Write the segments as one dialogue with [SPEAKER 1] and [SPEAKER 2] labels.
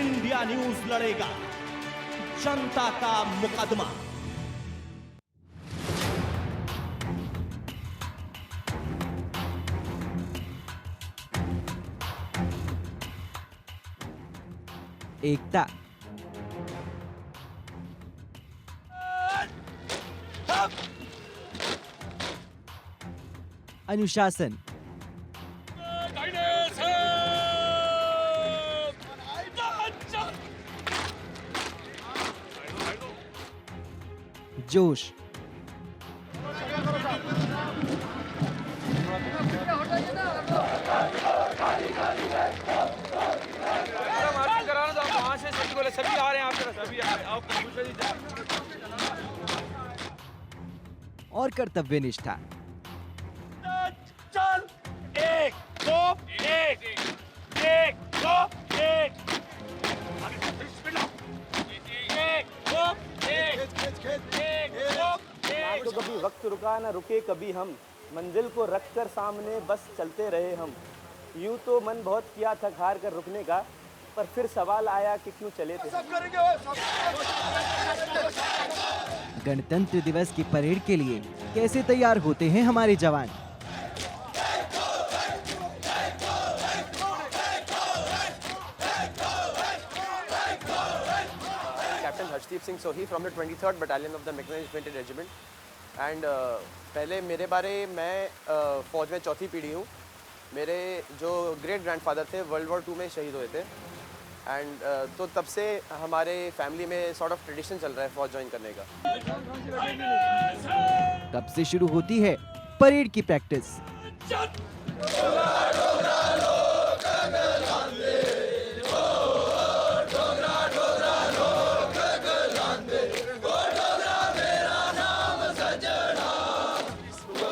[SPEAKER 1] India news लड़ेगा जनता का मुकदमा।
[SPEAKER 2] एकता, अनुशासन, जोश,
[SPEAKER 3] सभी आ रहे हैं आपके सभी आ रहे हैं
[SPEAKER 2] और कर्तव्य निष्ठा।
[SPEAKER 3] चल 1 2 1 1 2 1
[SPEAKER 4] तो कभी वक्त रुका ना रुके कभी हम, मंजिल को रख कर सामने बस चलते रहे हम। यूं तो मन बहुत किया था हार कर रुकने का, पर फिर सवाल आया कि क्यों चले थे।
[SPEAKER 2] गणतंत्र दिवस की परेड के लिए कैसे तैयार होते हैं हमारे जवान?
[SPEAKER 4] Captain Harshdeep Singh Sohi from the 23rd battalion of the mechanised infantry regiment and पहले मेरे बारे मैं फौज में चौथी पीढ़ी हूँ। मेरे जो ग्रेट ग्रैंडफादर थे वर्ल्ड वॉर 2 में शहीद हुए थे एंड तो तब से हमारे फैमिली में सॉर्ट ऑफ ट्रेडिशन चल रहा है फौज ज्वाइन करने का।
[SPEAKER 2] कब से शुरू होती है परेड की प्रैक्टिस?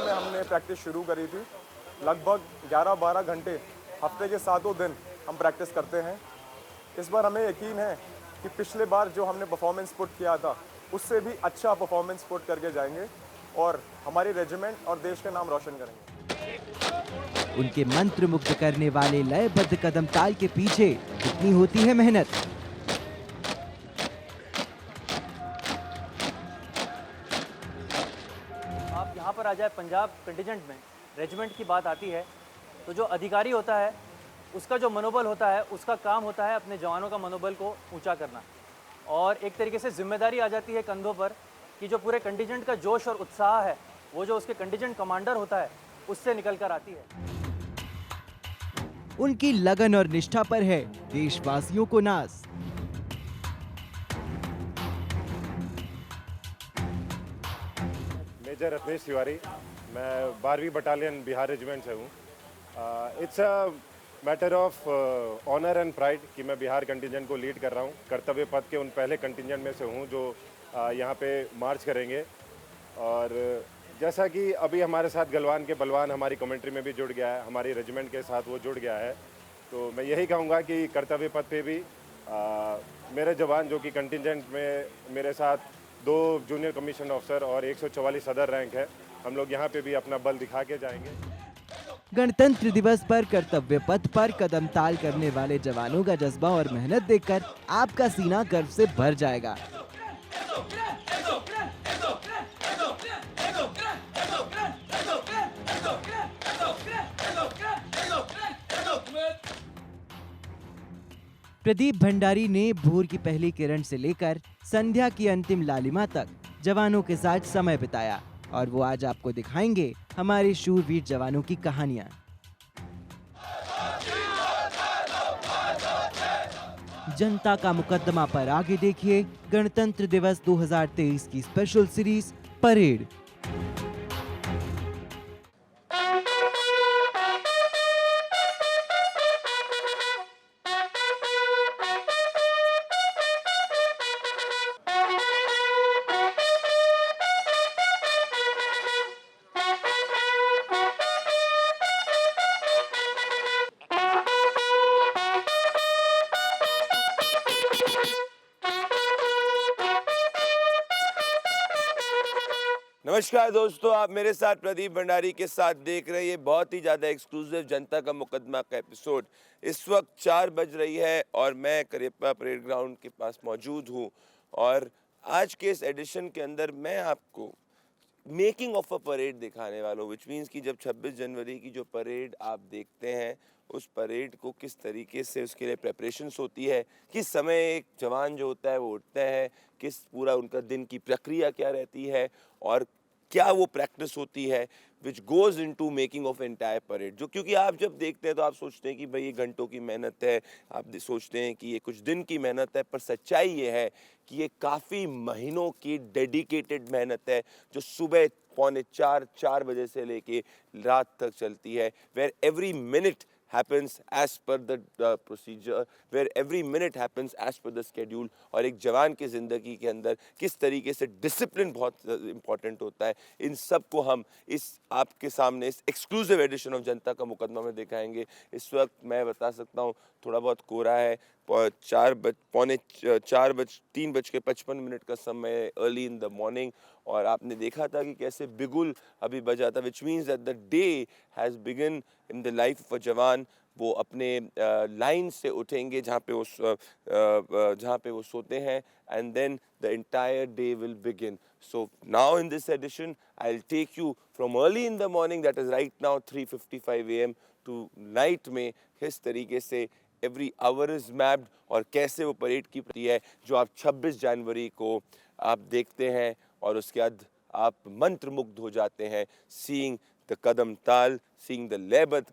[SPEAKER 5] हमने प्रैक्टिस शुरू करी थी। लगभग 11-12 घंटे हफ्ते के 7 दिन हम प्रैक्टिस करते हैं। इस बार हमें यकीन है कि पिछले बार जो हमने परफॉर्मेंस पुट किया था उससे भी अच्छा परफॉर्मेंस पुट करके जाएंगे और हमारी रेजिमेंट और देश का नाम रोशन करेंगे।
[SPEAKER 2] उनके मंत्र मुग्ध करने वाले लयबद्ध कदम ताल के पीछे कितनी होती है मेहनत?
[SPEAKER 6] आप यहाँ पर आ जाए पंजाब कंटिजेंट में रेजिमेंट की बात आती है तो जो अधिकारी होता है उसका जो मनोबल होता है उसका काम होता है अपने जवानों का मनोबल को ऊंचा करना, और एक तरीके से जिम्मेदारी आ जाती है कंधों पर कि जो पूरे कंटिजेंट का जोश और उत्साह है वो जो उसके कंटिजेंट कमांडर होता है उससे निकल कर आती है।
[SPEAKER 2] उनकी लगन और निष्ठा पर है देशवासियों को नाज।
[SPEAKER 7] मेजर रत्नेश तिवारी, मैं 12वीं बटालियन बिहार रेजिमेंट से हूँ। It's a matter of honour and pride कि मैं बिहार कंटिजेंट को लीड कर रहा हूँ। कर्तव्य पथ के उन पहले कंटिजेंट में से हूँ जो यहाँ पे मार्च करेंगे। और जैसा कि अभी हमारे साथ गलवान के बलवान हमारी कमेंट्री में भी जुड़ गया है, हमारी रेजिमेंट के साथ वो जुड़ गया है, तो मैं यही कहूँगा कि कर्तव्य पथ पे भी मेरे जवान जो कि कंटिजेंट में मेरे साथ 2 जूनियर कमीशन ऑफिसर और 144 सदर रैंक है, हम लोग यहाँ पे भी अपना बल दिखा के जाएंगे।
[SPEAKER 2] गणतंत्र दिवस पर कर्तव्य पथ पर कदम ताल करने वाले जवानों का जज्बा और मेहनत देखकर आपका सीना गर्व से भर जाएगा। प्रदीप भंडारी ने भोर की पहली किरण से लेकर संध्या की अंतिम लालिमा तक जवानों के साथ समय बिताया और वो आज आपको दिखाएंगे हमारे शूरवीर जवानों की कहानियां। जनता का मुकदमा पर आगे देखिए गणतंत्र दिवस 2023 की स्पेशल सीरीज परेड।
[SPEAKER 8] नमस्कार दोस्तों, आप मेरे साथ प्रदीप भंडारी के साथ देख रहे हैं ये बहुत ही ज़्यादा एक्सक्लूसिव जनता का मुकदमा का एपिसोड। इस वक्त 4 बज रही है और मैं करेप्पा परेड ग्राउंड के पास मौजूद हूँ और आज के इस एडिशन के अंदर मैं आपको मेकिंग ऑफ अ परेड दिखाने वाला हूँ, विच मीन्स कि जब 26 जनवरी की जो परेड आप देखते हैं उस परेड को किस तरीके से उसके लिए प्रेपरेशंस होती है, किस समय एक जवान जो होता है वो उठता है, किस पूरा उनका दिन की प्रक्रिया क्या रहती है और क्या वो प्रैक्टिस होती है विच goes into making of entire parade. जो क्योंकि आप जब देखते हैं तो आप सोचते हैं कि भाई ये घंटों की मेहनत है, आप सोचते हैं कि ये कुछ दिन की मेहनत है, पर सच्चाई ये है कि ये काफ़ी महीनों की डेडिकेटेड मेहनत है जो सुबह 3:45-4 बजे से लेके रात तक चलती है, where every minute happens as per the procedure, where every minute happens as per the schedule। और एक जवान की ज़िंदगी के अंदर किस तरीके से डिसिप्लिन बहुत इम्पॉर्टेंट होता है, इन सब को हम इस आपके सामने इस एक्सक्लूसिव एडिशन ऑफ जनता का मुकदमा में दिखाएंगे। इस वक्त मैं बता सकता हूँ थोड़ा बहुत कोहरा है, 3:55 का समय, अर्ली इन द मॉर्निंग, और आपने देखा था कि कैसे बिगुल अभी बजा था, which means that the day has begun in the life of a जवान। वो अपने लाइन से उठेंगे जहाँ पे वो सोते हैं, and then the entire day will begin. So now in this edition I will take you from early in the morning, that is right now 3:55 AM, tonight में किस तरीके से एवरी आवर इज मैप्ड और कैसे वो parade की प्रक्रिया है जो आप 26 जनवरी को आप देखते हैं और उसके बाद आप मंत्रमुग्ध हो जाते हैं, सीइंग द कदम ताल, सीइंग द लयबद्ध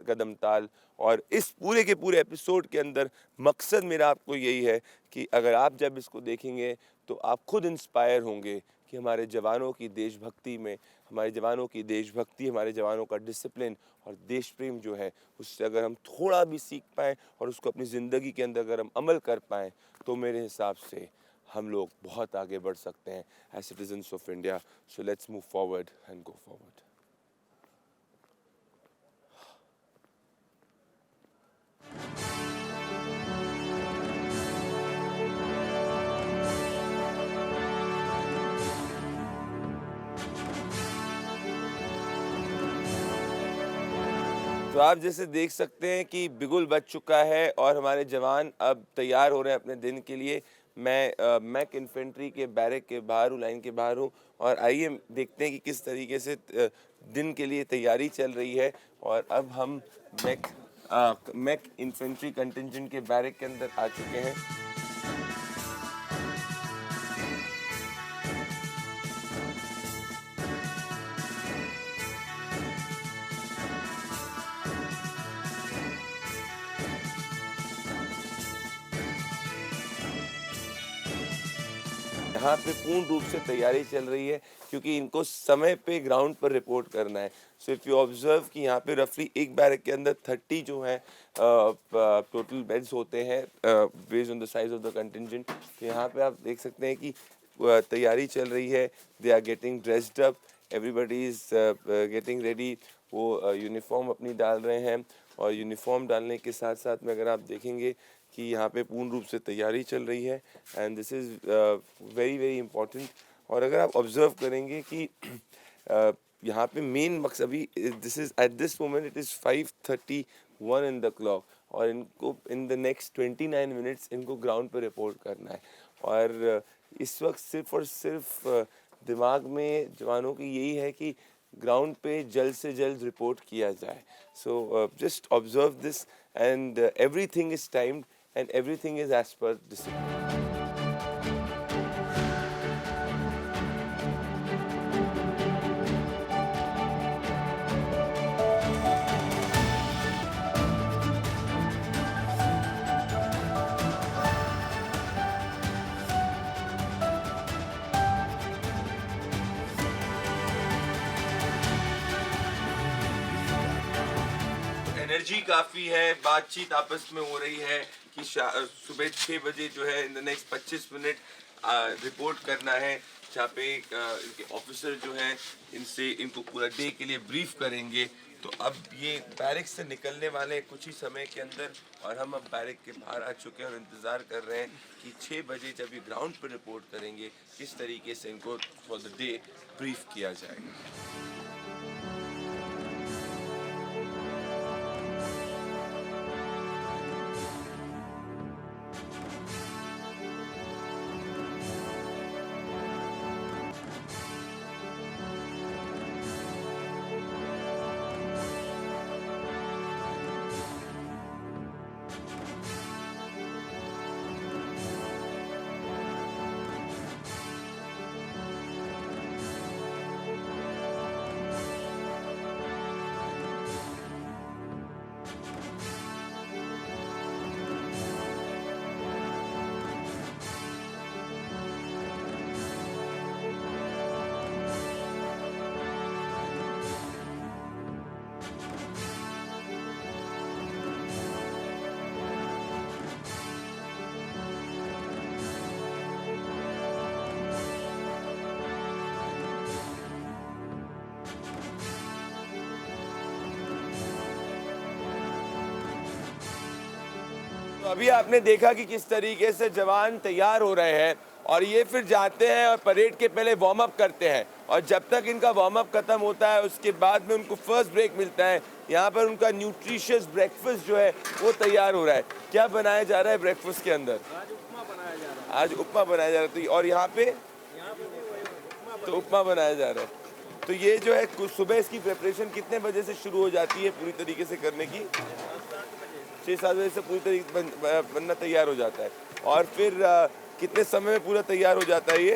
[SPEAKER 8] कदम ताल। और इस पूरे के पूरे एपिसोड के अंदर मकसद मेरा आपको यही है कि अगर आप जब इसको देखेंगे तो आप खुद इंस्पायर होंगे कि हमारे जवानों की देशभक्ति में, हमारे जवानों की देशभक्ति, हमारे जवानों का डिसिप्लिन और देश प्रेम जो है उससे अगर हम थोड़ा भी सीख पाएँ और उसको अपनी ज़िंदगी के अंदर अगर हम अमल कर पाएँ तो मेरे हिसाब से हम लोग बहुत आगे बढ़ सकते हैं as citizens of India. So let's move forward and go forward. तो आप जैसे देख सकते हैं कि बिगुल बज चुका है और हमारे जवान अब तैयार हो रहे हैं अपने दिन के लिए। मैं मैक इन्फेंट्री के बैरक के बाहर हूँ, लाइन के बाहर हूँ, और आइए देखते हैं कि किस तरीके से दिन के लिए तैयारी चल रही है। और अब हम मैक इन्फेंट्री कंटिंजेंट के बैरक के अंदर आ चुके हैं। यहाँ पे पूर्ण रूप से तैयारी चल रही है क्योंकि इनको समय पे ग्राउंड पर रिपोर्ट करना है। सो इफ़ यू ऑब्जर्व कि यहाँ पे रफली एक बैरक के अंदर 30 जो है टोटल बेड्स होते हैं based on the size of the contingent. तो यहाँ पे आप देख सकते हैं कि तैयारी चल रही है, they are getting dressed up, everybody is getting ready. वो यूनिफॉर्म अपनी डाल रहे हैं और यूनिफॉर्म डालने के साथ साथ में अगर आप देखेंगे कि यहाँ पे पूर्ण रूप से तैयारी चल रही है, and this is very very important. और अगर आप ऑब्जर्व करेंगे कि यहाँ पे मेन मकसद अभी this is at this moment it is 5:31 in the clock, और इनको इन द नेक्स्ट 29 मिनट्स इनको ग्राउंड पे रिपोर्ट करना है। और इस वक्त सिर्फ और सिर्फ दिमाग में जवानों की यही है कि ग्राउंड पे जल्द से जल्द रिपोर्ट किया जाए। So just observe this, and everything is timed and everything is as per discipline. Energy काफ़ी है, बातचीत आपस में हो रही है कि सुबह 6 बजे जो है in the next 25 minute report करना है, जहाँ पे इनके ऑफिसर जो हैं इनको पूरा डे के लिए ब्रीफ करेंगे। तो अब ये बैरिक से निकलने वाले कुछ ही समय के अंदर, और हम अब बैरिक के बाहर आ चुके हैं और इंतज़ार कर रहे हैं कि 6 बजे जब ये ग्राउंड पर रिपोर्ट करेंगे किस तरीके से इनको फॉर द डे ब्रीफ किया जाएगा। तो अभी आपने देखा कि किस तरीके से जवान तैयार हो रहे हैं और ये फिर जाते हैं और परेड के पहले वार्म अप करते हैं, और जब तक इनका वार्म अप खत्म होता है उसके बाद में उनको फर्स्ट ब्रेक मिलता है। यहाँ पर उनका न्यूट्रिशियस ब्रेकफास्ट जो है वो तैयार हो रहा है। क्या बनाया जा रहा है ब्रेकफास्ट के अंदर? आज उपमा बनाया जा रहा है। आज उपमा बनाया जा रहा है। और यहाँ पे तो उपमा बनाया जा रहा है। तो ये जो है सुबह इसकी प्रिपरेशन कितने बजे से शुरू हो जाती है पूरी तरीके से करने की? 6-7 बजे से पूरी तरीके बनना तैयार हो जाता है। और फिर कितने समय में पूरा तैयार हो जाता है ये?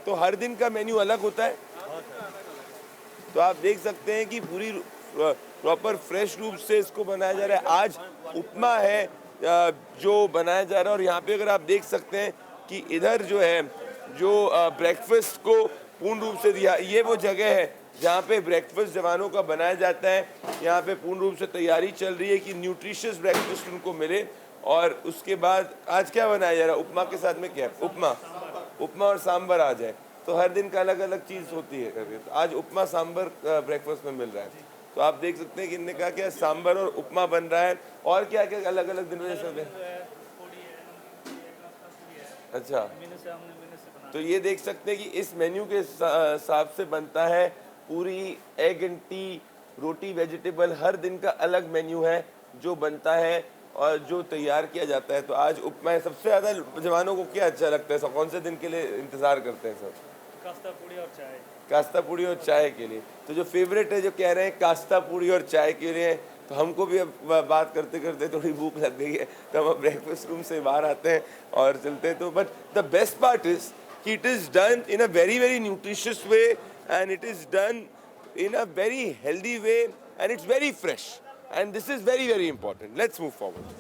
[SPEAKER 8] तो हर दिन का मेन्यू अलग होता है। तो आप देख सकते हैं कि पूरी प्रॉपर फ्रेश रूप से इसको बनाया जा रहा है। आज उपमा है जो बनाया जा रहा है। और यहाँ पे अगर आप देख सकते हैं कि इधर जो है जो ब्रेकफास्ट को पूर्ण रूप से दिया, ये वो जगह है जहाँ पे ब्रेकफास्ट जवानों का बनाया जाता है। यहाँ पे पूर्ण रूप से तैयारी चल रही है कि न्यूट्रिशियस ब्रेकफास्ट उनको मिले। और उसके बाद आज क्या बनाया जा रहा है? उपमा के साथ में क्या? उपमा और सांभर आज है। तो हर दिन का अलग अलग चीज़ होती है। तो आज उपमा सांभर ब्रेकफास्ट में मिल रहा है। तो आप देख सकते हैं कि इनने कहा क्या सांभर और उपमा बन रहा है। और क्या क्या अलग अलग दिन में सब है? अच्छा, तो ये देख सकते हैं कि इस मेन्यू के हिसाब से बनता है पूरी एग एंड टी, रोटी, वेजिटेबल, हर दिन का अलग मेन्यू है जो बनता है और जो तैयार किया जाता है। तो आज उपमा है। सबसे ज़्यादा जवानों को क्या अच्छा लगता है? सब कौन से दिन के लिए इंतज़ार करते हैं? सब
[SPEAKER 3] कास्ता पूड़ी और चाय।
[SPEAKER 8] कास्ता पूड़ी और चाय के लिए। तो जो फेवरेट है, जो कह रहे हैं कास्ता पूड़ी और चाय के लिए, तो हमको भी अब बात करते करते थोड़ी भूख लग गई है, तो हम ब्रेकफास्ट रूम से बाहर आते हैं और चलते हैं। तो but the best part is कि it is done in a very very nutritious way and it is done in a very healthy way and it's very fresh, and this is very very important. Let's move forward.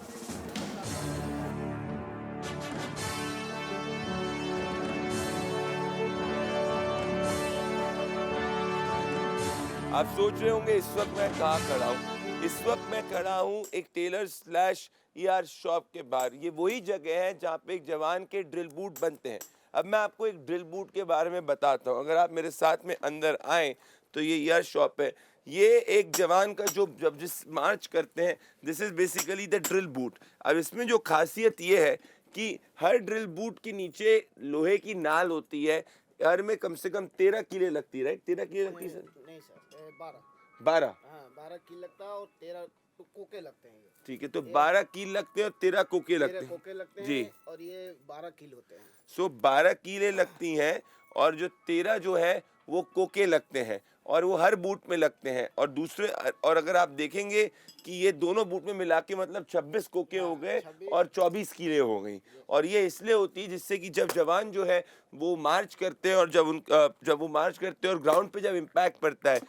[SPEAKER 8] आप सोच रहे होंगे इस वक्त मैं कहाँ खड़ा हूँ? इस वक्त मैं खड़ा हूँ एक टेलर स्लैश ER शॉप के बाहर। ये वही जगह है जहाँ पे एक जवान के ड्रिल बूट बनते हैं। अब मैं आपको एक ड्रिल बूट के बारे में बताता हूँ। अगर आप मेरे साथ में अंदर आएँ तो ये ER शॉप है। ये एक जवान का जो जब जिस मार्च करते हैं, this is basically the drill boot. अब इसमें जो खासियत ये है कि हर ड्रिल बूट के नीचे लोहे की नाल होती है। हर में कम से कम 13 कीले लगती है, राइट? 13 कीले लगती है सर?
[SPEAKER 9] नहीं सर,
[SPEAKER 8] 12।
[SPEAKER 9] हाँ, 12 कील लगता है और 13 कोके लगते हैं।
[SPEAKER 8] ठीक है, तो 12 कील लगते हैं और 13 कोके लगते हैं।
[SPEAKER 9] कोके लगते हैं
[SPEAKER 8] जी,
[SPEAKER 9] और ये 12 कील होते हैं।
[SPEAKER 8] सो 12 कीले लगती हैं और जो 13 जो है वो कोके लगते हैं और वो हर बूट में लगते हैं। और दूसरे, और अगर आप देखेंगे कि ये दोनों बूट में मिला के मतलब 26 कोके हो गए और 24 कीले हो गई। और ये इसलिए होती है जिससे कि जब जवान जो है वो मार्च करते हैं और जब वो मार्च करते हैं और ग्राउंड पे जब इम्पैक्ट पड़ता है,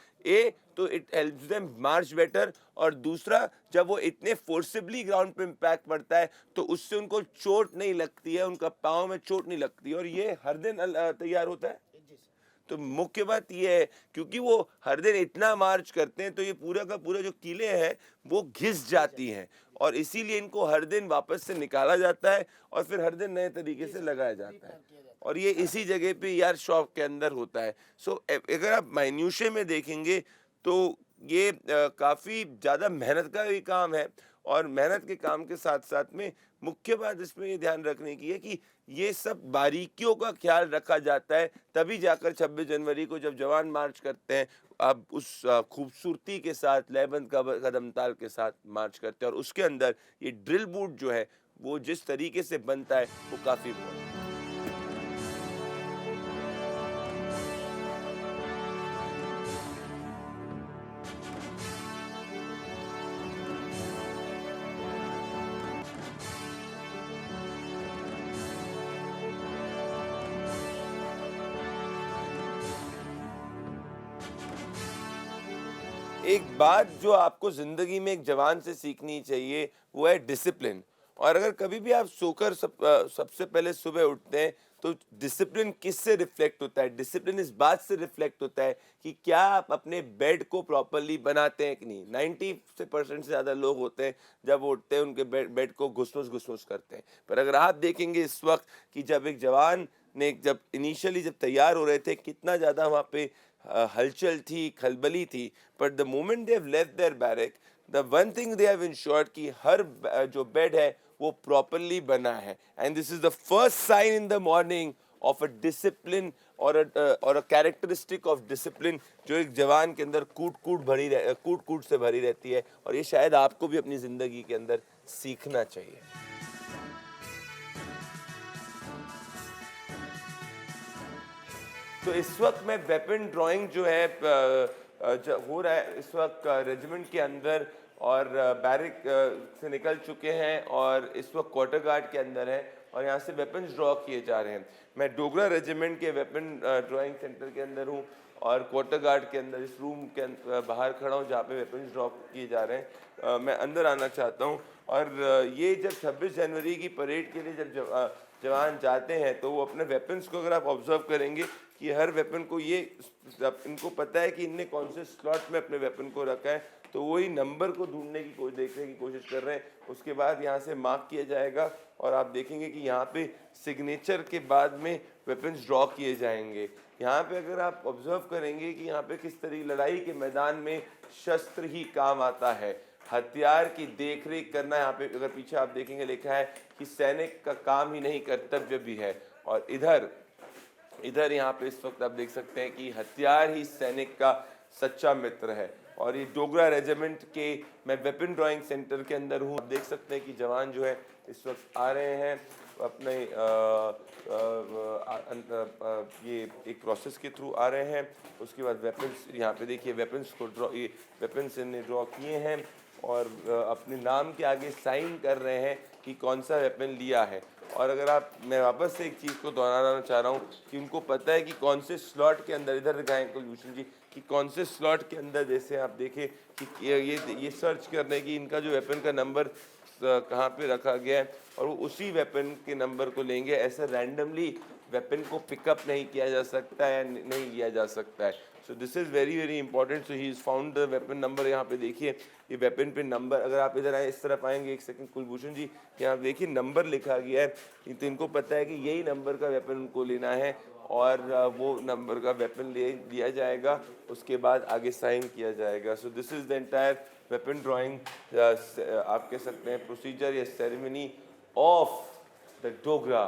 [SPEAKER 8] तो it helps them March better. और दूसरा, जब वो इतने फोर्सिबली ग्राउंड पे इम्पैक्ट पड़ता है तो उससे उनको चोट नहीं लगती है, उनका पाँव में चोट नहीं लगती है। और ये हर दिन तैयार होता है। तो मुख्य बात ये है क्योंकि वो हर दिन इतना मार्च करते हैं तो ये पूरा का पूरा जो कीले हैं वो घिस जाती हैं और इसीलिए इनको हर दिन वापस से निकाला जाता है और फिर हर दिन नए तरीके से लगाया जाता है। और ये इसी जगह पे ER शॉप के अंदर होता है। सो अगर आप माइन्यूशिया में देखेंगे तो ये काफ़ी ज़्यादा मेहनत का भी काम है और मेहनत के काम के साथ साथ में मुख्य बात इसमें ये ध्यान रखने की है कि ये सब बारीकियों का ख्याल रखा जाता है, तभी जाकर 26 जनवरी को जब जवान मार्च करते हैं अब उस खूबसूरती के साथ लयबंद कदम ताल के साथ मार्च करते हैं और उसके अंदर ये ड्रिल बूट जो है वो जिस तरीके से बनता है वो काफ़ी एक बात जो आपको ज़िंदगी में एक जवान से सीखनी चाहिए वो है डिसिप्लिन। और अगर कभी भी आप सोकर सबसे पहले सुबह उठते हैं तो डिसिप्लिन किससे रिफ्लेक्ट होता है? डिसिप्लिन इस बात से रिफ्लेक्ट होता है कि क्या आप अपने बेड को प्रॉपरली बनाते हैं कि नहीं। 90% से ज़्यादा लोग होते हैं जब वो उठते हैं उनके बेड को घुसमुस करते हैं। पर अगर आप देखेंगे इस वक्त कि जब एक जवान ने जब इनिशियली जब तैयार हो रहे थे कितना ज़्यादा वहाँ पे हलचल थी, खलबली थी, but the moment they have left their barrack the one thing they have ensured कि हर जो बेड है वो प्रॉपरली बना है। And this is the first sign in the morning of a discipline और अ कैरेक्टरिस्टिक ऑफ डिसिप्लिन जो एक जवान के अंदर कूट से भरी रहती है और ये शायद आपको भी अपनी ज़िंदगी के अंदर सीखना चाहिए। तो इस वक्त मैं वेपन ड्राइंग जो है हो रहा है इस वक्त रेजिमेंट के अंदर और बैरिक से निकल चुके हैं और इस वक्त क्वार्टर गार्ड के अंदर है और यहाँ से वेपन्स ड्रॉ किए जा रहे हैं। मैं डोगरा रेजिमेंट के वेपन ड्राइंग सेंटर के अंदर हूँ और क्वार्टर गार्ड के अंदर इस रूम के बाहर खड़ा हूँ जहाँ पे वेपन्स ड्रॉ किए जा रहे हैं। मैं अंदर आना चाहता हूँ और ये जब 26 जनवरी की परेड के लिए जब जवान जाते हैं तो वो अपने वेपन्स को अगर आप ऑब्जर्व करेंगे कि हर वेपन को ये इनको पता है कि इनने कौन से स्लॉट में अपने वेपन को रखा है तो वही नंबर को ढूंढने की देखने की कोशिश कर रहे हैं। उसके बाद यहाँ से मार्क किया जाएगा और आप देखेंगे कि यहाँ पे सिग्नेचर के बाद में वेपन्स ड्रॉ किए जाएंगे। यहाँ पे अगर आप ऑब्जर्व करेंगे कि यहाँ पे किस तरह लड़ाई के मैदान में शस्त्र ही काम आता है, हथियार की देखरेख करना। यहाँ पे अगर पीछे आप देखेंगे लिखा है कि सैनिक का काम ही नहीं कर्तव्य भी है और इधर यहाँ पे इस वक्त आप देख सकते हैं कि हथियार ही सैनिक का सच्चा मित्र है। और ये डोगरा रेजिमेंट के मैं वेपन ड्राइंग सेंटर के अंदर हूँ। आप देख सकते हैं कि जवान जो है इस वक्त आ रहे हैं अपने ये एक प्रोसेस के थ्रू आ रहे हैं। उसके बाद वेपन्स यहाँ पे देखिए वेपन्स को ये वेपन्स इन्हें ड्रॉ किए हैं और अपने नाम के आगे साइन कर रहे हैं कि कौन सा वेपन लिया है। और अगर मैं वापस से एक चीज़ को दोहराना चाह रहा हूँ कि उनको पता है कि कौन से स्लॉट के अंदर इधर दिखाएं कुलभूषण जी कि कौन से स्लॉट के अंदर जैसे आप देखें कि ये सर्च करने की इनका जो वेपन का नंबर कहाँ पे रखा गया है और वो उसी वेपन के नंबर को लेंगे। ऐसा रैंडमली वेपन को पिकअप नहीं किया जा सकता है, नहीं लिया जा सकता है। सो this is very important. So he is found the weapon number. यहाँ पे देखिए ये वेपन पे नंबर, अगर आप इधर आए इस तरफ आएंगे एक सेकंड कुलभूषण जी, यहाँ देखिए नंबर लिखा गया है। तो इनको पता है कि यही नंबर का वेपन उनको लेना है और वो नंबर का वेपन लिया जाएगा, उसके बाद आगे साइन किया जाएगा। So this is the entire weapon drawing आप कह सकते हैं प्रोसीजर या ceremony of the Dogra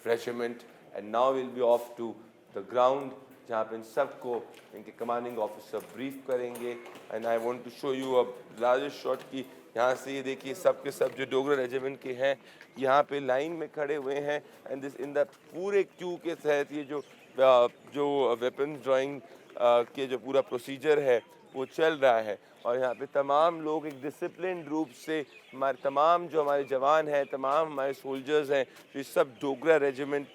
[SPEAKER 8] regiment. And now will be off to the ground जहाँ पे इन सबको इनके कमांडिंग ऑफिसर ब्रीफ करेंगे। And I want to show you a largest shot की यहाँ से ये देखिए सब के सब जो डोगरा रेजिमेंट के हैं यहाँ पे लाइन में खड़े हुए हैं। एंड दिस इन द पूरे क्यू के तहत ये जो वेपन ड्राइंग के जो पूरा प्रोसीजर है वो चल रहा है। और यहाँ पे तमाम लोग एक डिसिप्लिन रूप से हमारे जवान हैं, तमाम हमारे सोल्जर्स हैं जो सब डोगरा रेजिमेंट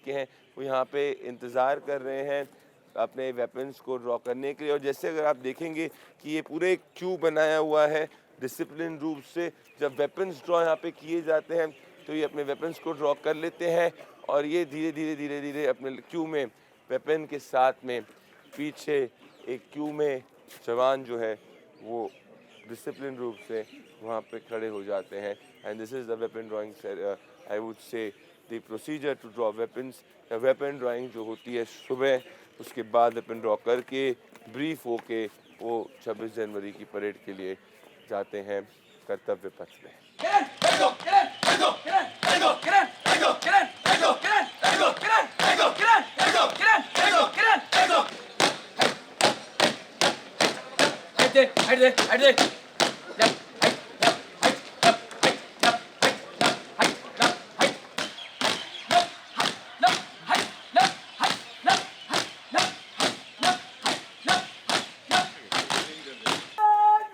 [SPEAKER 8] के हैं, वो यहाँ पे इंतज़ार कर रहे हैं अपने वेपन्स को ड्रॉ करने के लिए। और जैसे अगर आप देखेंगे कि ये पूरे क्यू बनाया हुआ है डिसिप्लिन रूप से, जब वेपन्स ड्रॉ यहाँ पे किए जाते हैं तो ये अपने वेपन्स को ड्रॉ कर लेते हैं और ये धीरे धीरे अपने क्यू में वेपन के साथ में पीछे एक क्यू में जवान जो है वो डिसिप्लिन रूप से वहाँ पे खड़े हो जाते हैं। And this is the weapon drawing I would say the procedure to draw weapons. Weapon drawing जो होती है सुबह उसके बाद वेपन ड्रॉ करके ब्रीफ होके वो 26 जनवरी की परेड के लिए जाते हैं कर्तव्य पथ में।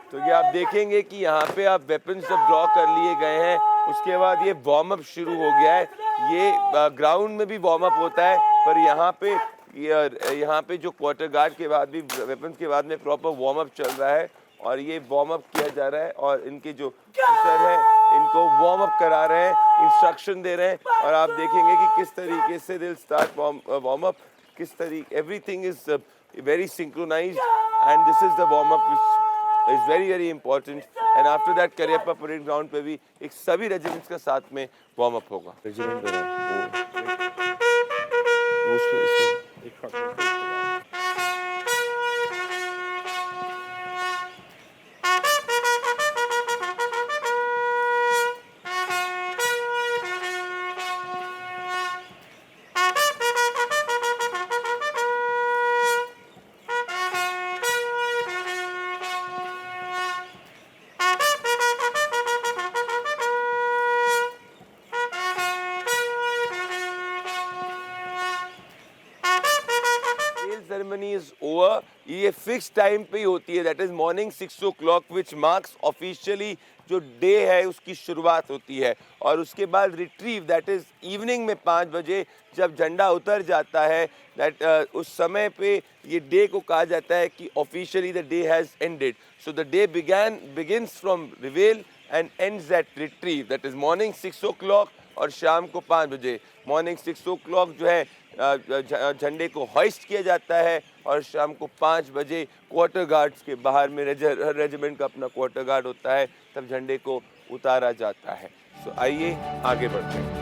[SPEAKER 8] तो ये आप देखेंगे कि यहाँ पे आप वेपन्स जब ड्रॉ कर लिए गए हैं, उसके बाद ये वार्म अप शुरू हो गया है। ये ग्राउंड में भी वार्म अप होता है, पर यहाँ पे जो क्वार्टर गार्ड के बाद भी वेपन्स के बाद में प्रॉपर वार्म अप चल रहा है और ये वार्म अप किया जा रहा है और इनके जो ऑफिसर हैं इनको वार्म अप करा रहे हैं, इंस्ट्रक्शन दे रहे हैं और आप देखेंगे कि किस तरीके से दिल स्टार्ट वार्म अप, किस तरीके everything is very synchronised and this is the warm up which is very important and after that Cariappa parade ground पे भी एक सभी रेजिमेंट्स का साथ में वार्म अप होगा। Ceremony is over. ये फिक्स टाइम पे ही होती है, that is morning 6 o'clock which marks officially जो डे है उसकी शुरुआत होती है और उसके बाद रिट्रीव दैट इज इवनिंग में 5 बजे जब झंडा उतर जाता है दैट उस समय पे ये डे को कहा जाता है कि officially the day has ended. So the day begins from रिवेल and ends at retrieve that is morning 6 o'clock और शाम को 5 बजे। मॉर्निंग 6 o'clock जो है झंडे को होइस्ट किया जाता है और शाम को 5 बजे क्वार्टर गार्ड्स के बाहर में हर रेजिमेंट का अपना क्वार्टर गार्ड होता है, तब झंडे को उतारा जाता है। सो आइए आगे बढ़ते हैं।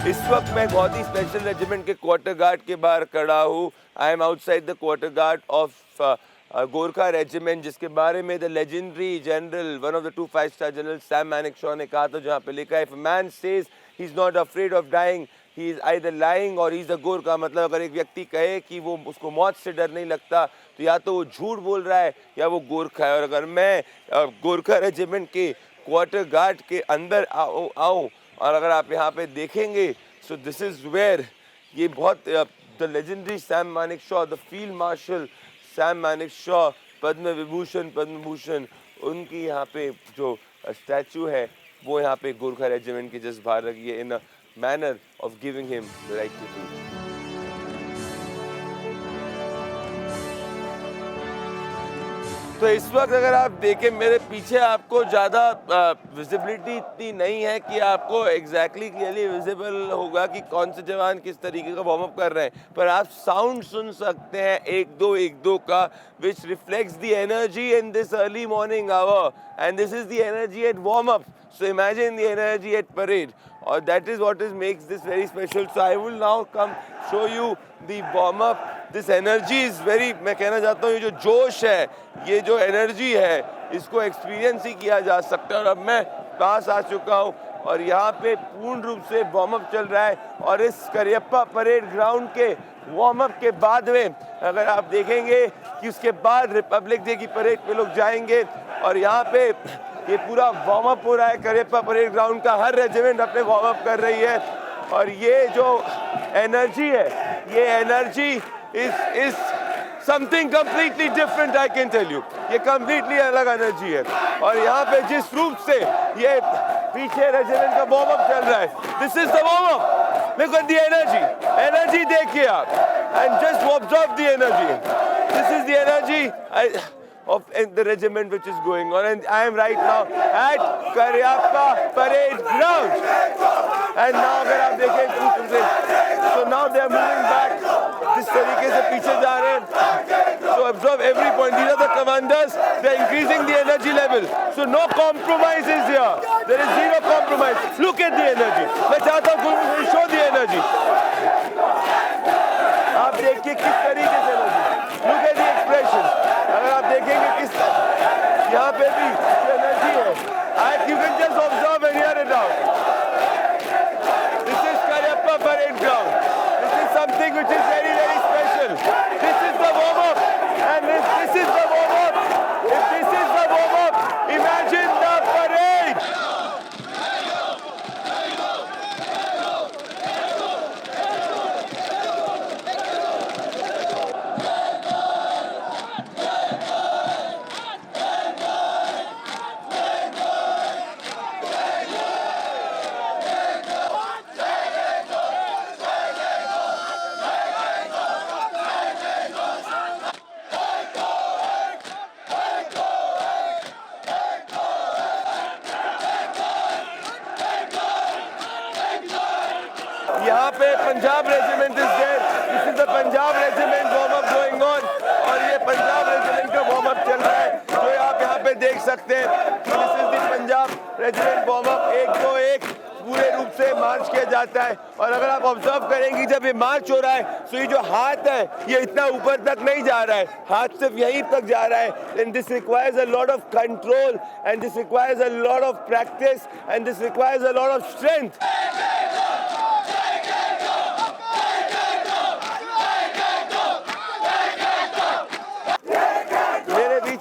[SPEAKER 8] इस वक्त मैं बहुत ही स्पेशल रेजिमेंट के क्वार्टर गार्ड के बाहर खड़ा हूँ। I am outside the quarter guard of Gorkha regiment, जिसके बारे में the legendary general one of the 2 5-star general Sam Manekshaw ने कहा था, जहाँ पे लिखा है if a man says he is not afraid of dying he is either lying or he is a Gorkha. मतलब अगर एक व्यक्ति कहे कि वो उसको मौत से डर नहीं लगता तो या तो वो झूठ बोल रहा है या वो गोरखा है। और अगर मैं गोरखा रेजिमेंट के क्वार्टर गार्ड के अंदर आऊँ और अगर आप यहाँ पे देखेंगे, सो दिस इज वेयर ये बहुत the legendary Sam Manekshaw, the field marshal Sam Manekshaw, Padma Bhushan, उनकी यहाँ पे जो स्टैचू है वो यहाँ पे गोरखा रेजिमेंट के जस्ट बाहर रखी है in a manner of giving him the right to do. तो इस वक्त अगर आप देखें मेरे पीछे आपको ज़्यादा विजिबिलिटी इतनी नहीं है कि आपको एग्जैक्टली क्लियरली विजिबल होगा कि कौन से जवान किस तरीके का वार्म अप कर रहे हैं, पर आप साउंड सुन सकते हैं 1-2 का, विच reflects the energy in this early morning our and this is the energy at warm up. So imagine the energy at parade, or that is what makes this very special. So I will now come show you the warm up. This energy is very, मैं कहना चाहता हूँ ये जो जोश है, ये जो एनर्जी है, इसको एक्सपीरियंस ही किया जा सकता है। और अब मैं पास आ चुका हूँ और यहाँ पे पूर्ण रूप से वार्म अप चल रहा है और इस करियप्पा परेड ग्राउंड के वार्म अप के बाद में अगर आप देखेंगे कि उसके बाद रिपब्लिक डे की परेड पे लोग जाएंगे और यहाँ पे ये पूरा वार्म अप हो रहा है करियप्पा परेड ग्राउंड का, हर रेजिमेंट अपने वार्म अप कर रही है और ये जो एनर्जी है, ये energy is something completely different, I can tell you. ये कंप्लीटली अलग एनर्जी है और यहाँ पे जिस रूप से ये पीछे रेजिमेंट का वार्म अप चल रहा है, this is the warm up. Look at the energy देखिए आप and just observe the energy. This is the energy of the regiment which is going on, and I am right now at Kariappa Parade Ground. And now अगर आप देखें so now they are moving back, जिस तरीके से पीछे जा रहे हैं, so observe every point. These are the commanders. They're increasing the energy level. So no compromises here. There is zero compromise. Look at the energy. मैं चाहता हूँ Guru show the energy. आप देखिए किस तरीके से energy. Look at the expression. अगर आप देखेंगे किस यहाँ पे भी energy है. You can just observe and hear it out. This is Cariappa Parade Ground. This is something which is very, very special. This is the warm-up. And if this is the warm-up, if this is the warm-up, imagine the parade. यहाँ पे Punjab regiment is there. This is the Punjab regiment warm up going on. और ये Punjab regiment का warm up चल रहा है जो आप यहाँ पे देख सकते हैं. This is the Punjab regiment warm up. 1-2-1 पूरे रूप से मार्च किया जाता है. और अगर आप ऑब्जर्व करेंगे जब ये मार्च हो रहा है तो ये जो हाथ है ये इतना ऊपर तक नहीं जा रहा है. हाथ सिर्फ यहीं तक जा रहा है. And this requires a lot of control and this requires a lot of practice and this requires a lot of strength.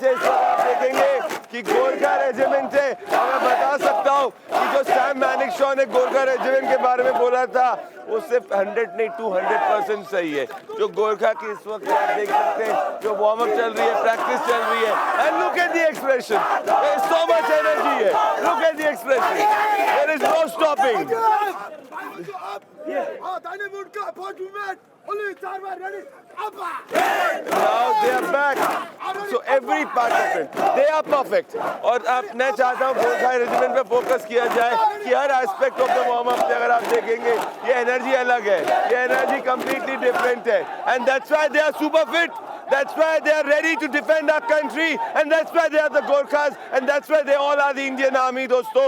[SPEAKER 8] आप देखेंगे कि गोरखा रेजिमेंट है. और मैं बता सकता हूँ कि जो सैम मैनिकशॉ ने गोरखा रेजिमेंट के बारे में बोला था वो सिर्फ 100 नहीं 200% सही है. जो गोरखा की इस वक्त आप देख सकते हैं जो वार्म अप चल रही है, प्रैक्टिस चल रही है. And look at the expression. There is so much energy है. Look at the expression. There is no stopping. Now they are back. So every part of it, they are perfect. और अब मैं चाहता हूँ Gorkha regiment पे focus किया जाए कि हर aspect of the warm up से अगर आप देखेंगे ये एनर्जी अलग है. ये एनर्जी completely different है. And that's why they are super fit. That's why they are ready to defend our country. And that's why they are the Gorkhas. And that's why they all are the Indian Army, दोस्तों.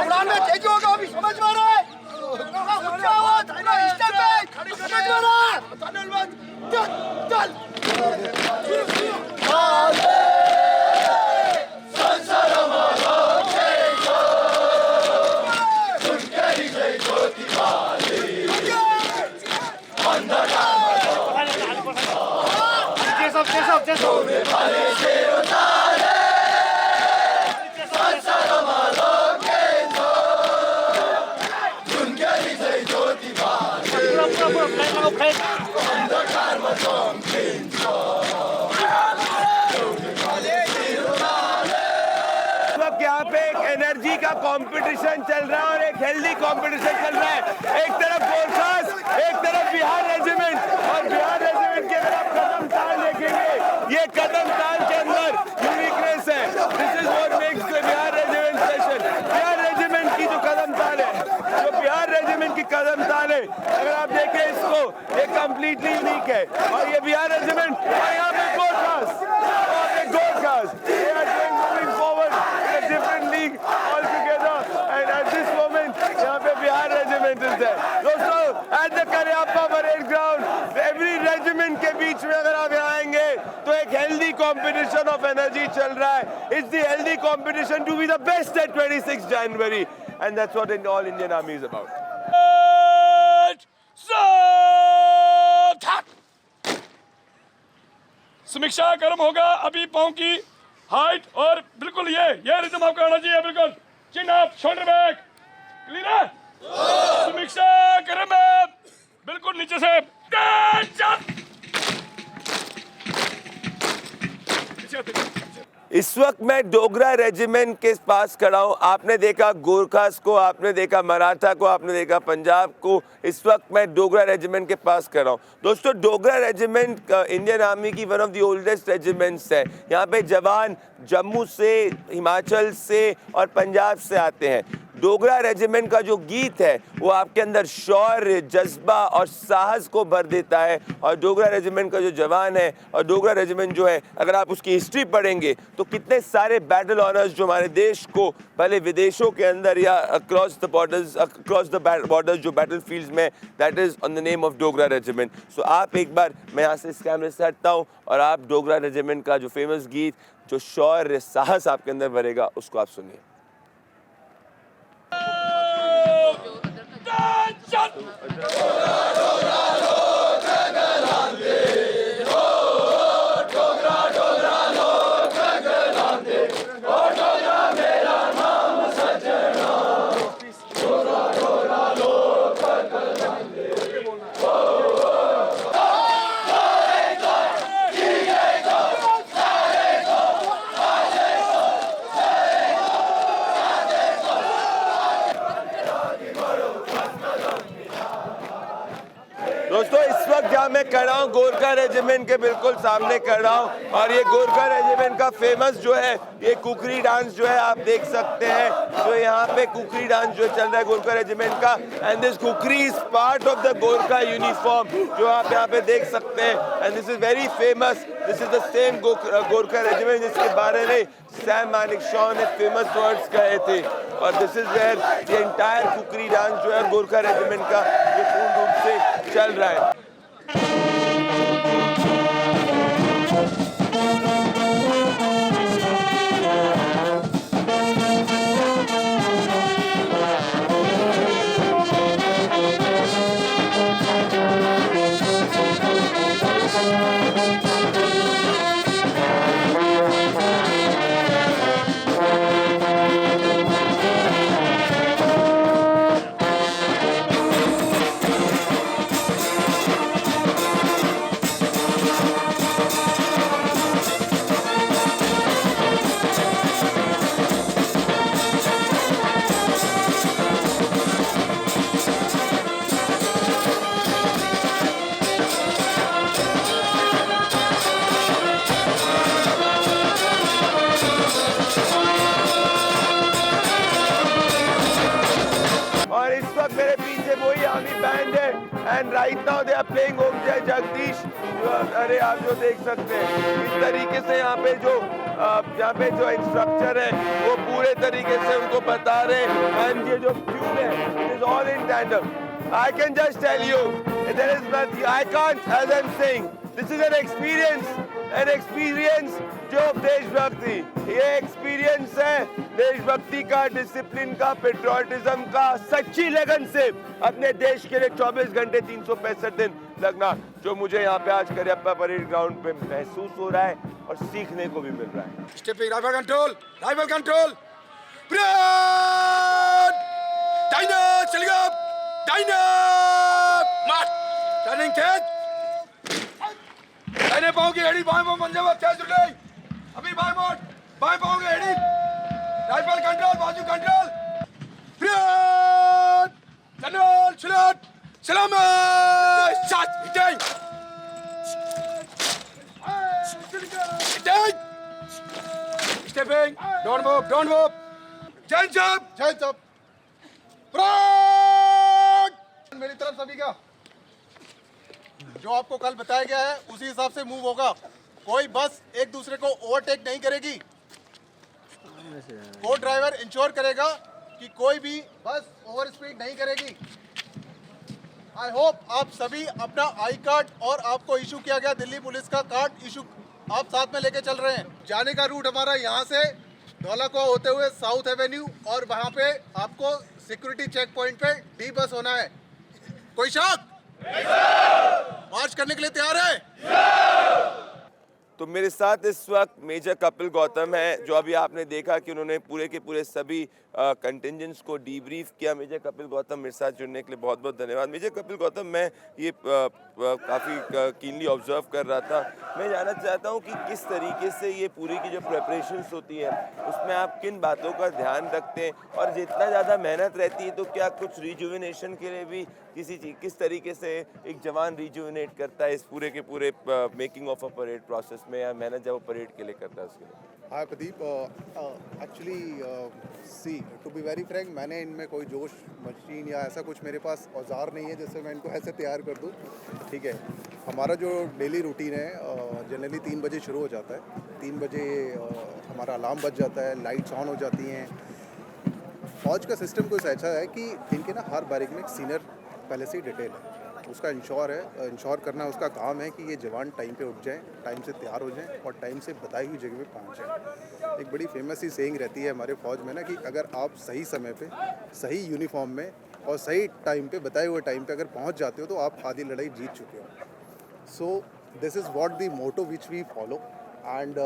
[SPEAKER 9] उड़ान में तेजी होगा अभी समझ में आ रहा है. ऊंचा आवाज है ना स्टेप पे समझ में आ रहा है. चल
[SPEAKER 8] यहाँ पे एक एनर्जी का कंपटीशन चल रहा है और एक हेल्दी कंपटीशन चल रहा है. एक तरफ गोरखास, एक तरफ बिहार रेजिमेंट. और बिहार रेजिमेंट के अगर आप कदम ताल देखेंगे ये कदम ताल के अंदर यूनिकनेस है. This is what makes the Bihar regiment special. Bihar regiment की जो कदम ताल है, जो बिहार रेजिमेंट की कदम ताल है, अगर आप देखें इसको ये कंप्लीटली यूनिक है. और ये बिहार रेजिमेंट और यहाँ पे गोरखास और ये Gorkhas they are going moving forward in a different league altogether. And at this moment यहाँ पे बिहार रेजिमेंट is there. दोस्तों at the Cariappa Parade Ground every regiment के बीच में अगर आप यहाँ आएंगे तो एक healthy competition of energy चल रहा है. It's the healthy competition to be the best at 26 January. And that's what all Indian Army is about.
[SPEAKER 3] समीक्षा गर्म होगा. अभी पाँव की हाइट और बिल्कुल ये रिदम आपका आना चाहिए. बिल्कुल चिन अप, शोल्डर बैक. क्लियर है? समीक्षा गर्म है. बिल्कुल नीचे से
[SPEAKER 8] इस वक्त मैं डोगरा रेजिमेंट के पास खड़ा हूँ। आपने देखा गोरखास को, आपने देखा मराठा को, आपने देखा पंजाब को। इस वक्त मैं डोगरा रेजिमेंट के पास खड़ा हूँ। दोस्तों, डोगरा रेजिमेंट इंडियन आर्मी की one of the oldest regiments है। यहाँ पे जवान जम्मू से, हिमाचल से और पंजाब से आते हैं। डोगरा रेजिमेंट का जो गीत है वो आपके अंदर शौर्य, जज्बा और साहस को भर देता है। और डोगरा रेजिमेंट का जो जवान है और डोगरा रेजिमेंट जो है, अगर आप उसकी हिस्ट्री पढ़ेंगे तो कितने सारे बैटल ऑनर्स जो हमारे देश को भले विदेशों के अंदर या अक्रॉस द बॉर्डर्स जो बैटल फील्ड्स में, that is on the name of Dogra regiment. So आप एक बार, मैं यहाँ से इस कैमरे से हटता हूँ और आप डोगरा रेजिमेंट का जो फेमस गीत, जो शौर्य साहस आपके अंदर भरेगा, उसको आप सुनिए। दोस्तों, इस वक्त जहाँ मैं खड़ा हूँ, गोरखा रेजिमेंट के बिल्कुल सामने खड़ा हूँ और ये गोरखा रेजिमेंट का फेमस जो है ये कुकरी डांस जो है आप देख सकते हैं। जो यहाँ पे कुकरी डांस जो चल रहा है गोरखा रेजिमेंट का, and this cookery is part of the Gorkha uniform जो आप यहाँ पे देख सकते हैं। And this is very famous. This is the same Gorkha regiment जिसके बारे में सैम मानेकशॉ ने फेमस वर्ड्स कहे थे। और this is where the entire kukri dance जो है गोरखा रेजिमेंट का ये पूर्ण रूप से चल रहा है। मेरे पीछे वही आर्मी बैंड है and right now they are playing Om Jai Jagdish. अरे आप जो देख सकते हैं इस तरीके से यहाँ पे जो इंस्ट्रक्टर है वो पूरे तरीके से उनको बता रहे हैं। एंड ये जो ट्यून है it is all in tandem. I can just tell you there is nothing I can't, as I am saying, this is an experience जो देशभक्ति, ये एक्सपीरियंस है देशभक्ति का, डिसिप्लिन का, पेट्रियोटिज्म का, सच्ची लगन से अपने देश के लिए 24 घंटे 365 दिन लगना, जो मुझे यहाँ पे आज करियप्पा परेड ग्राउंड पे महसूस हो रहा है और सीखने को भी मिल रहा है।
[SPEAKER 9] स्टेपिंग राइफल कंट्रोल डाइनर चलिए डाइनर मार्च टर्निंग तेज दाहिने पांव की एड़ी बाएं पांव पंजा तेज उठे अभी बाएं पांव की एड़ी राइफल कंट्रोल बाजू कंट्रोल फ्रंट टर्नल सलूट सलाम shot hitting stepping don't move change up front मेरी तरफ सभी का जो आपको कल बताया गया है उसी हिसाब से मूव होगा। कोई बस एक दूसरे को ओवरटेक नहीं करेगी। को ड्राइवर इंश्योर करेगा कि कोई भी बस ओवर स्पीड नहीं करेगी। आई होप आप सभी अपना आई कार्ड और आपको इशू किया गया दिल्ली पुलिस का कार्ड इशू आप साथ में लेके चल रहे हैं। जाने का रूट हमारा यहाँ से धौलाकुआं होते हुए साउथ एवेन्यू और वहाँ पे आपको सिक्योरिटी चेक पॉइंट पे डी बस होना है। कोई शक? मार्च करने के लिए तैयार है?
[SPEAKER 8] तो मेरे साथ इस वक्त मेजर कपिल गौतम है, जो अभी आपने देखा कि उन्होंने पूरे के पूरे सभी कंटिजेंट्स को डीब्रीफ किया। मेजर कपिल गौतम मेरे साथ जुड़ने के लिए बहुत बहुत धन्यवाद। मेजर कपिल गौतम, मैं ये काफ़ी कीनली ऑब्जर्व कर रहा था। मैं जानना चाहता हूँ कि किस तरीके से ये पूरी की जो प्रेपरेशंस होती है उसमें आप किन बातों का ध्यान रखते हैं, और जितना ज़्यादा मेहनत रहती है तो क्या कुछ रिजुविनेशन के लिए भी किस तरीके से एक जवान रिजुविनेट करता है इस पूरे के पूरे making of a parade process में, या मेहनत जब वो परेड के लिए करता है उसके लिए?
[SPEAKER 9] Hi Pradeep, actually see to be very frank, मैंने इनमें कोई जोश मशीन या ऐसा कुछ मेरे पास औजार नहीं है जिससे मैं इनको ऐसे तैयार कर दूँ। ठीक है, हमारा जो डेली रूटीन है जनरली 3 बजे शुरू हो जाता है। 3 बजे हमारा अलार्म बज जाता है, लाइट्स ऑन हो जाती हैं। फौज का सिस्टम कुछ ऐसा है कि इनके ना हर बारीक में एक सीनियर पहले से ही डिटेल है, उसका इंश्योर करना उसका काम है कि ये जवान टाइम पे उठ जाएं, टाइम से तैयार हो जाएं और टाइम से बताई हुई जगह पे पहुंच जाएं। एक बड़ी फेमस सी सेइंग रहती है हमारे फौज में ना कि अगर आप सही समय पे सही यूनिफॉर्म में और सही टाइम पे बताए हुए टाइम पे अगर पहुंच जाते हो तो आप आधी लड़ाई जीत चुके हो। So this is what the motto which we follow. And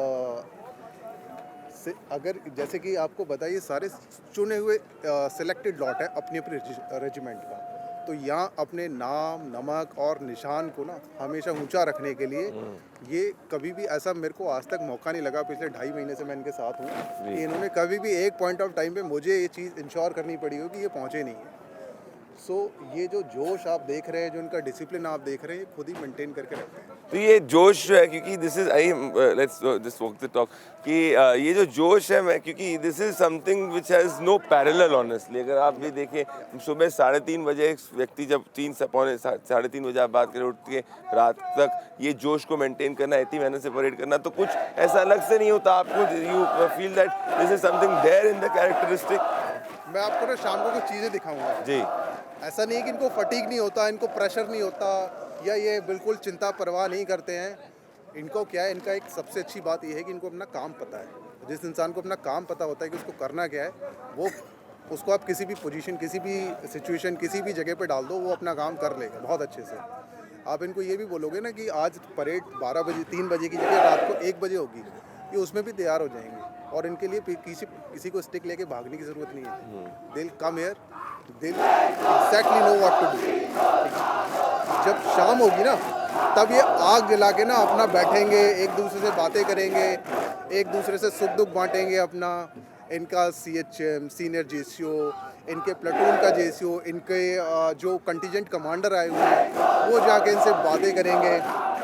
[SPEAKER 9] अगर जैसे कि आपको बताइए, सारे चुने हुए सिलेक्टेड लॉट है अपनी अपनी रेजिमेंट का, तो यहाँ अपने नाम, नमक और निशान को ना हमेशा ऊंचा रखने के लिए ये कभी भी ऐसा मेरे को आज तक मौका नहीं लगा, पिछले 2.5 महीने से मैं इनके साथ हूँ, कि इन्होंने कभी भी एक पॉइंट ऑफ टाइम पे मुझे ये चीज़ इंश्योर करनी पड़ी हो कि ये पहुँचे नहीं है। सो ये जो जोश आप देख रहे हैं, जो इनका डिसिप्लिन आप देख रहे हैं, ये खुद ही मेंटेन करके रखते हैं।
[SPEAKER 8] तो ये जोश है, क्योंकि this is let's this walk the talk कि ये जो जोश है, मैं क्योंकि this is something which has no parallel honestly. अगर आप भी देखें, सुबह 3:30 बजे एक व्यक्ति जब 3:30 बजे आप बात करें उठ के रात तक ये जोश को मेंटेन करना, इतनी मेहनत से परेड करना, तो कुछ ऐसा अलग से नहीं होता आपको? You feel that this is something there in the characteristic?
[SPEAKER 9] मैं आपको ना शाम को कुछ चीज़ें दिखाऊंगा
[SPEAKER 8] जी।
[SPEAKER 9] ऐसा नहीं है कि इनको फटीग नहीं होता, इनको प्रेशर नहीं होता, या ये बिल्कुल चिंता परवाह नहीं करते हैं। इनको क्या है, इनका एक सबसे अच्छी बात ये है कि इनको अपना काम पता है। जिस इंसान को अपना काम पता होता है कि उसको करना क्या है, वो उसको आप किसी भी पोजीशन, किसी भी सिचुएशन, किसी भी जगह पे डाल दो, वो अपना काम कर लेगा बहुत अच्छे से। आप इनको ये भी बोलोगे ना कि आज परेड 12 बजे 3 बजे की जगह रात को 1 बजे होगी, ये उसमें भी तैयार हो जाएंगे, और इनके लिए किसी को स्टिक लेके भागने की ज़रूरत नहीं है। Dil come here, Dil exactly know what to do. जब शाम होगी ना, तब ये आग जला के ना अपना बैठेंगे, एक दूसरे से बातें करेंगे, एक दूसरे से सुख दुख बांटेंगे अपना। इनका CHM सीनियर JCO, इनके प्लेटून का JCO, इनके जो कंटिजेंट कमांडर आए हुए हैं, वो जाके इनसे बातें करेंगे,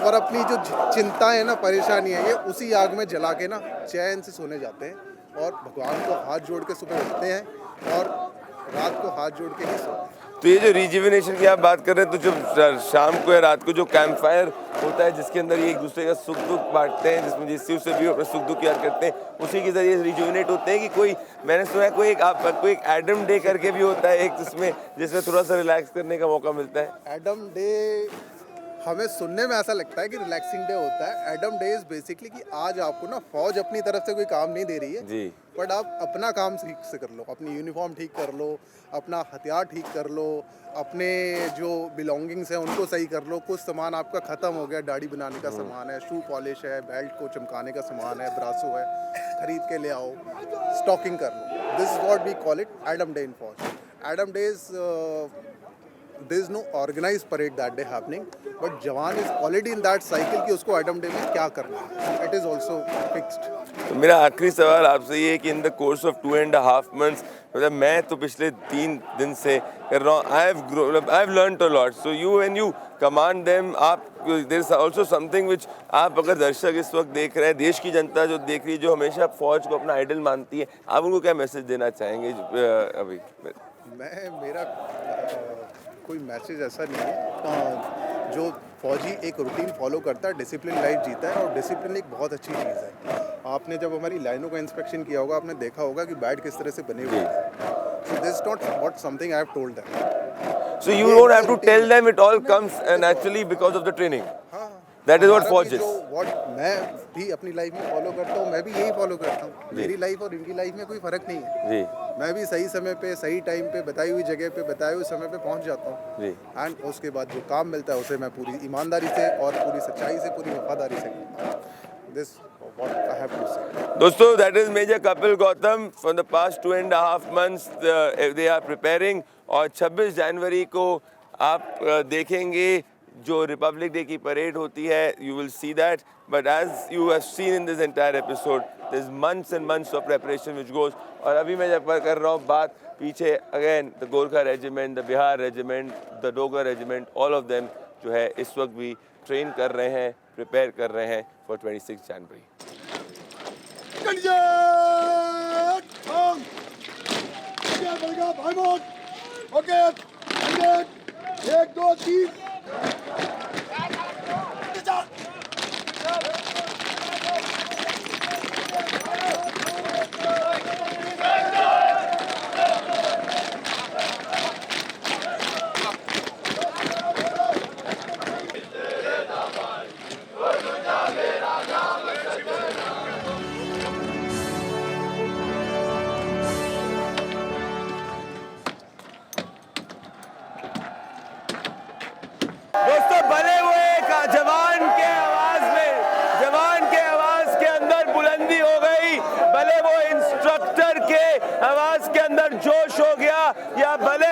[SPEAKER 9] और अपनी जो चिंता है ना, परेशानी है, ये उसी आग में जला के ना चैन से सोने जाते हैं, और भगवान को हाथ जोड़ के सुबह उठते हैं और रात को हाथ जोड़ के ही सोते हैं।
[SPEAKER 8] तो ये जो रिजुविनेशन की आप बात कर रहे हैं, तो जब शाम को या रात को जो कैंप फायर होता है जिसके अंदर ये एक दूसरे का सुख दुख बांटते हैं, जिसमें जिससे उससे भी अपने सुख दुख याद करते हैं, उसी के जरिए रिजुविनेट होते हैं। कि कोई, मैंने सुना है कोई एक एडम डे करके भी होता है एक, जिसमें थोड़ा सा रिलैक्स करने का मौका मिलता है।
[SPEAKER 9] एडम डे हमें सुनने में ऐसा लगता है कि रिलैक्सिंग डे होता है। एडम डे इज बेसिकली कि आज आपको ना फौज अपनी तरफ से कोई काम नहीं दे रही है
[SPEAKER 8] जी,
[SPEAKER 9] बट आप अपना काम ठीक से कर लो, अपनी यूनिफॉर्म ठीक कर लो, अपना हथियार ठीक कर लो, अपने जो बिलोंगिंग्स हैं उनको सही कर लो। कुछ सामान आपका ख़त्म हो गया, दाढ़ी बनाने का सामान है, शू पॉलिश है, बेल्ट को चमकाने का सामान है, ब्रासो है, खरीद के ले आओ, स्टॉकिंग कर लो। This is what we call it Adam day in फौज। Adam day is there is no organized parade that day happening, but जवान is already in that cycle कि उसको एडम डे में क्या करना है। It is also fixed.
[SPEAKER 8] तो मेरा आखिरी सवाल आपसे ये है कि in the course of 2.5 months, मतलब मैं तो पिछले 3 दिन से कर रहा हूँ, I have learned a lot. So you when you command them, आप there is also something which आप, अगर दर्शक इस वक्त देख रहे हैं, देश की जनता जो देख रही है, जो हमेशा फौज को अपना आइडल मानती है, आप उनको क्या मैसेज देना चाहेंगे अभी?
[SPEAKER 9] मेरा कोई मैसेज ऐसा नहीं है। जो फौजी एक रूटीन फॉलो करता है, डिसिप्लिन लाइफ जीता है, और डिसिप्लिन एक बहुत अच्छी चीज़ है। आपने जब हमारी लाइनों का इंस्पेक्शन किया होगा, आपने देखा होगा कि बैट किस तरह से बने हुए हैं। So this not what something I have told them.
[SPEAKER 8] So you don't have to tell them, it all comes naturally because of the training. That is what फौज is.
[SPEAKER 9] मैं भी अपनी लाइफ में फॉलो करता हूँ, मैं भी यही फॉलो करता हूँ। मेरी लाइफ और इनकी लाइफ में कोई फ़र्क नहीं है जी। मैं भी सही समय पे, सही टाइम पे, बताई हुई जगह पे, बताए हुए समय पे पहुँच जाता हूँ जी। एंड उसके बाद जो काम मिलता है उसे मैं पूरी ईमानदारी से और पूरी सच्चाई से, पूरी वफादारी से करता हूँ।
[SPEAKER 5] this what I have to say.
[SPEAKER 8] दोस्तों, that is Major Kapil Gautam. For the past 2.5 months they are preparing, और 26 जनवरी को आप देखेंगे जो रिपब्लिक डे की परेड होती है. You will see that. But as you have seen in this entire episode, there's months and months of preparation which goes. और अभी मैं जब कर रहा हूँ बात, पीछे again the Gorkha regiment, the Bihar regiment, the Dogra regiment, all of them जो है इस वक्त भी ट्रेन कर रहे हैं, प्रिपेयर कर रहे हैं for 26 जनवरी.
[SPEAKER 9] ओके 1 2 3
[SPEAKER 8] दोस्तों, भले वो एक जवान के आवाज में, जवान के आवाज के अंदर बुलंदी हो गई, भले वो इंस्ट्रक्टर के आवाज के अंदर जोश हो गया, या भले